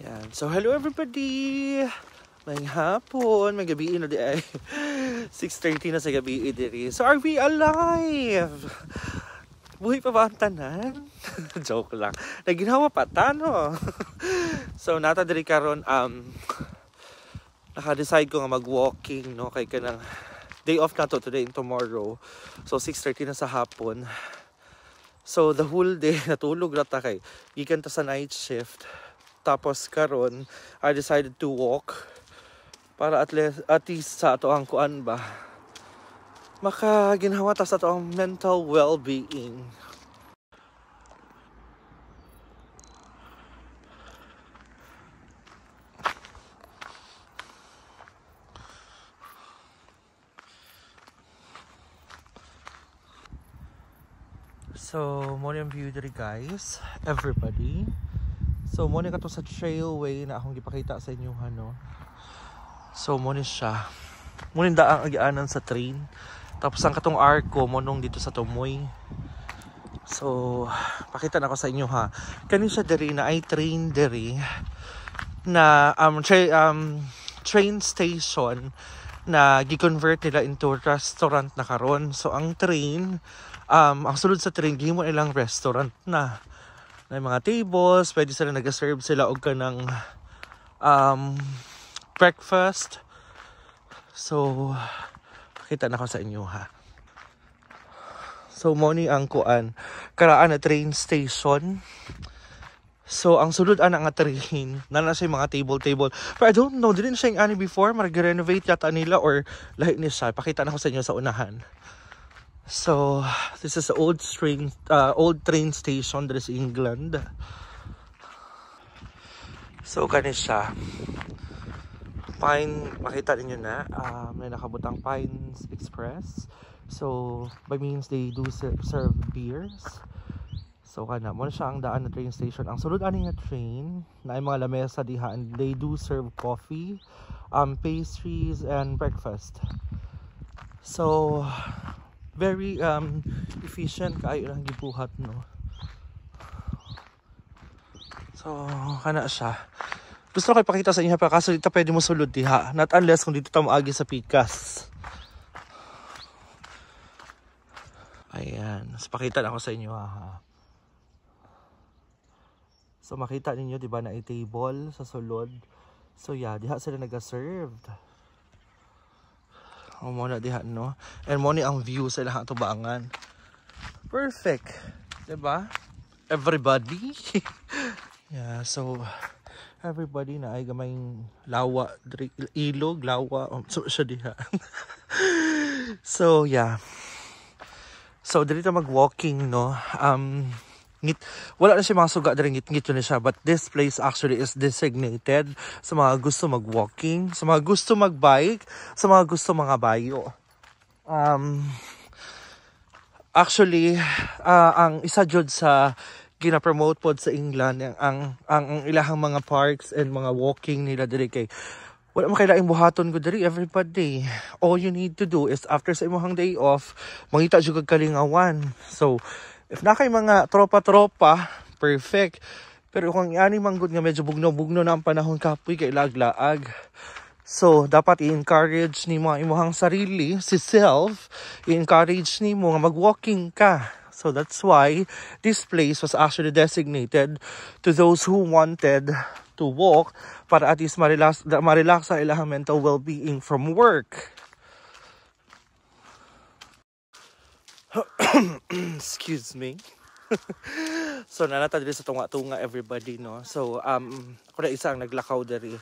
Yan. So, hello everybody! May hapon, may gabi na di ay 6:30 na sa gabi diri. So, are we alive? Buhay pa ba ang tanan? Joke lang. Naginawa pa tano. So, nata diri karon naka-decide ko nga mag-walking, no? Kay kanang day off na to today and tomorrow. So, 6:30 na sa hapon. So, the whole day natulog na ta kay gikan ta sa night shift. Tapos karon I decided to walk para at least sa ato ang kuan ba makaginhawa ta sa ato ang mental well-being. So, mo yung view diri guys, everybody. So, mo ka to sa trailway na akong gipakita sa inyo, no? So, mo siya. Mo ni daang agianan sa train. Tapos ang katong arko mo nung dito sa Tumoy. So, pakita na ko sa inyo ha. Kani siya diri na ay train diri na train station na gi-convert nila into restaurant na karon. So, ang train, ang sulod sa train gihimo ilang restaurant na. May mga tables, pwede sila nag-serve sila og kanang breakfast. So, pakita na ko sa inyo ha. So, mo ni ang kuan karaan na train station. So, ang sulod ana nga train, na siya mga table. But I don't know, didn't siya yung ani before, mag-renovate yata nila or lahi ni siya. Pakita na ko sa inyo sa unahan. So, this is the old train station that is England. So, ganun siya. Makita niyo na, may nakabutang Pines Express. So, by means they do serve beers. So, kana mo siya ang daan na train station. Ang sulod ani nga train, na ay mga lamesa diha, and they do serve coffee, pastries, and breakfast. So, very efficient kaayo lang gibuhat, no. So kana siya. Gusto ko ipakita sa inyo pa kaso dito pwede mo sulod diha, not unless kung dito ta moagi sa Pikas. Ayan, so pakita na ako sa inyo ha. So makita ninyo di ba na ay table sa sulod. So yeah, diha sila naga-served. O mo na diha, no? And mo ni ang view sa ilang tubangan. Perfect. Diba? Everybody. Yeah, so everybody na ay gamayng lawa, ilog, lawa. So siya diha. So yeah. So dito mag-walking, no? Wala na siya mga suga diri ngit na siya, but this place actually is designated sa mga gusto mag-walking, sa mga gusto mag-bike, sa mga gusto mga bayo. Actually, ang isa jud sa gina-promote pod sa England ang ilahang mga parks and mga walking nila diri kay wala man kailaing buhaton ko diri everybody. All you need to do is after sa imong day off, mangita jud kag kalingawan. So if na kay mga tropa-tropa, perfect. Pero kung ani manggod nga medyo bugno-bugno na ang panahon kapoy kay lag-laag. So, dapat i-encourage ni mo imong sarili, si self, i-encourage ni mo nga mag-walking ka. So, that's why this place was actually designated to those who wanted to walk para at least ma-relax ang ilang mental well-being from work. Excuse me. So nanata diri sa tunga-tunga everybody, no. So ako na isa ang naglakaw diri.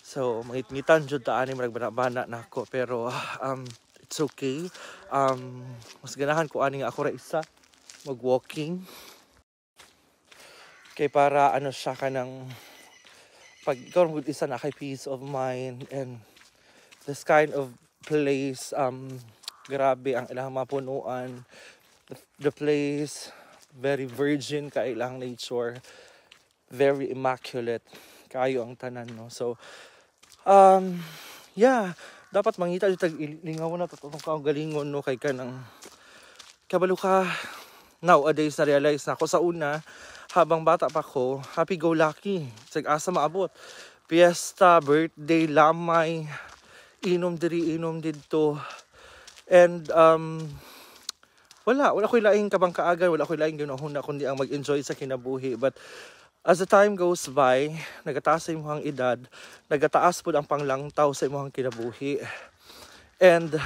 So mangit-ngitan jud ta ani maragbana nako pero it's okay. Mas ganahan ko ani nga ako ra isa mag-walking. Kay para ano siya kanang pag ikaw mag isa na kay peace of mind, and this kind of place grabe ang ilang mapunuan. The place very virgin ka ilang nature, very immaculate kayo ang tanan, no. So yeah, dapat mangita jud tag lingaw na totoo ka galingon, no, kay kanang kabalo ka nowadays na realize na ako sa una habang bata pa ko, happy-go-lucky. Asa maabot. Fiesta, birthday, lamay, inom diri, inom dito. And, wala ko ilaing kabang kaagan, wala ko ilaing ginahuna, kundi ang mag-enjoy sa kinabuhi. But, as the time goes by, nagataas sa imong edad, nagataas po ang panglangtaw sa imong kinabuhi. And,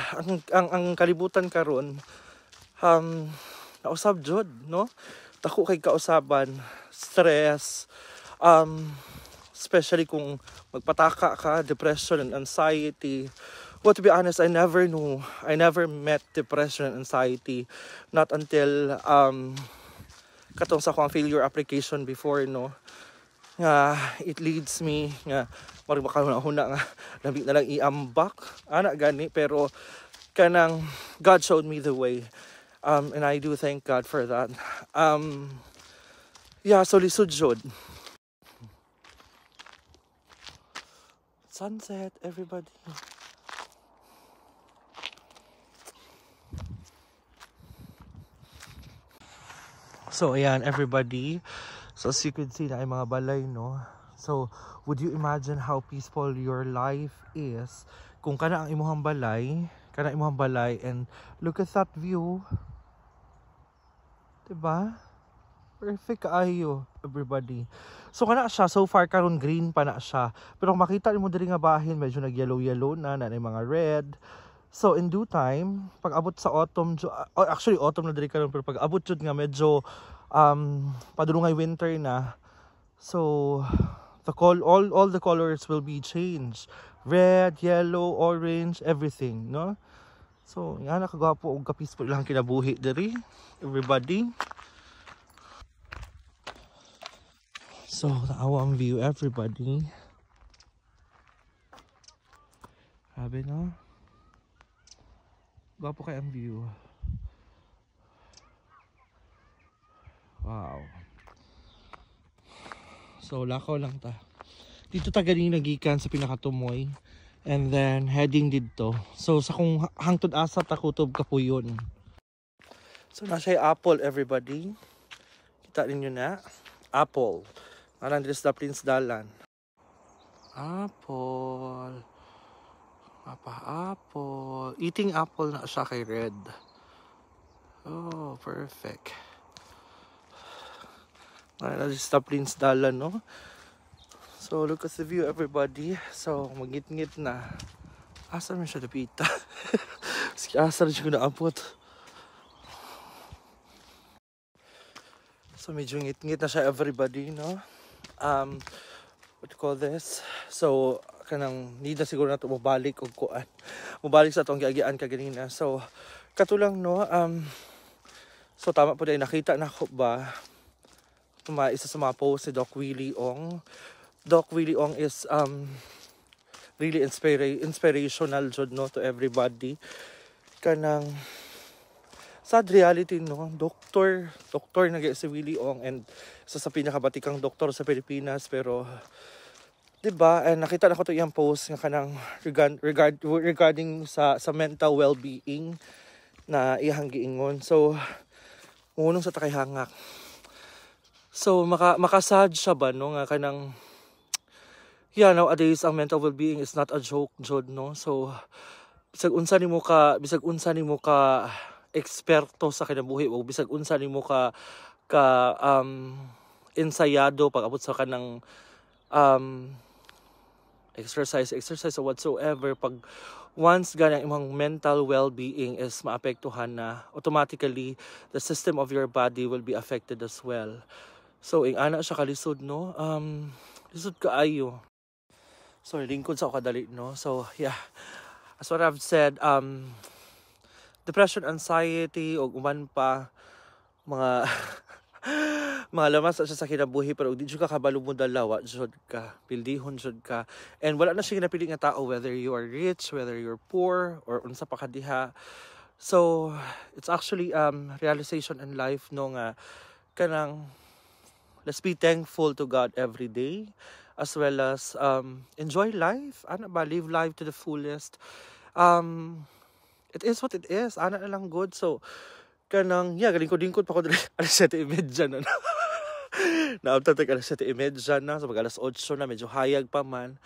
ang kalibutan karon nausab jud, no? Dako kay kausaban, stress, especially kung magpataka ka, depression and anxiety. Well, to be honest, I never met depression and anxiety, not until katong sa akong failure application before, no? Nga it leads me nga mari makahuna nga labi na lang iambak ana gani, pero kanang God showed me the way. And I do thank God for that. Yeah, so lisod jud. Sunset, everybody. So, ayan, everybody. So, as you can see na ay mga balay, no? So, would you imagine how peaceful your life is kung kana ang imuhang balay, and look at that view. Diba? Perfect kaayo, everybody. So kana siya, so far karon green pa na siya. Pero kung makita mo diri nga bahin, medyo nag-yellow na mga red. So in due time, pag abot sa autumn, actually autumn na diri karon, pero pag abot jud nga medyo padulongay winter na. So all the colors will be changed. Red, yellow, orange, everything, no? So, nga nakagapo og ka-peaceful lang kinabuhi diri, everybody. So, naawa ang view, everybody. Sabi, no? Gapo kay ang view. Wow. So, lakaw lang ta. Dito ta ganing nagikan sa pinakatumoy. And then, heading dito. So, sa kung hangtod asa takutob kapuyon. So, nasa apple, everybody. Kita ninyo na. Apple. Anan dito sa Prince Dalan. Apple. Apple. Eating apple na siya kay Red. Oh, perfect. Anan dito sa Prince Dalan, no? So, look at the view, everybody. So, magngit-ngit na. Asa rin siya napita? Asa rin siya kung naabot. So, medyo ngit-ngit na siya, everybody, no? What do you call this? So, kanang need na siguro na ito mabalik o kuan. Mabalik sa itong giagian kaganina. So, katulang, no? So, tama po dahil nakita na ko ba? Isa sa mga post si Doc Willie Ong. Doc Willie Ong is really inspirational jud, no, to everybody. Kanang sad reality, no, doktor na si Willie Ong, and sa pinakabatikang doktor sa Pilipinas, pero diba, and nakita na ko to iyang post nga kanang regarding sa mental well-being na iyang giingon. So unong sa takay hangak. So makasad siya ba, no, nga kanang yeah, nowadays ang mental well-being is not a joke, jud, no? So bisag unsa nimo ka eksperto sa kinabuhi, o bisag unsa nimo ka ensayado pag abot sa kanang exercise or whatsoever, pag once ganang imong mental well-being is maapektuhan na, automatically the system of your body will be affected as well. So ing ana siya kalisod, no? Lisod kaayo. So, lingkod sa kadali, no? So, yeah. As what I've said, depression, anxiety, o uman pa, mga mga lamas sa siya sa kinabuhi, pero di ka kabalo mo dalawa, jud ka, pildihon jud ka. And wala na siya kinapili nga tao, whether you are rich, whether you're poor, or unsa pa kadiha. So, it's actually realization in life, no, nga kanang let's be thankful to God every day, as well as enjoy life. Ana ba, live life to the fullest. It is what it is. Ana na lang good. So kanang yeah, galing ko pa ko dili alas 7:30 na. Naabtan tayo alas 7:30 na. So mag alas 8 na. Medyo hayag pa man.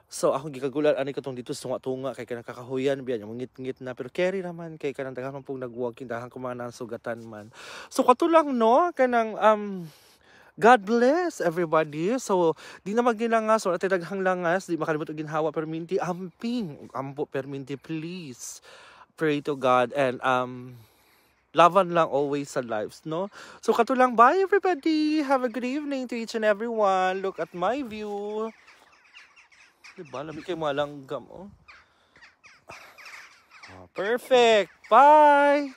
So akong gikagulan ani ko tong dito tunga-tunga kay kanang kakahuyan biya yung ngit-ngit na pero carry naman kay kanang daghan man pong nag-walking dahan ko mga nasugatan man. So kato lang no kanang God bless everybody. So di na magnilangas or atay daghang langas di makalimot og ginhawa perminti amping ampo perminti please. Pray to God and laban lang always sa lives, no? So kato lang, bye everybody. Have a good evening to each and everyone. Look at my view. Diba? Lamig kayo mga langgam, oh. Perfect. Bye!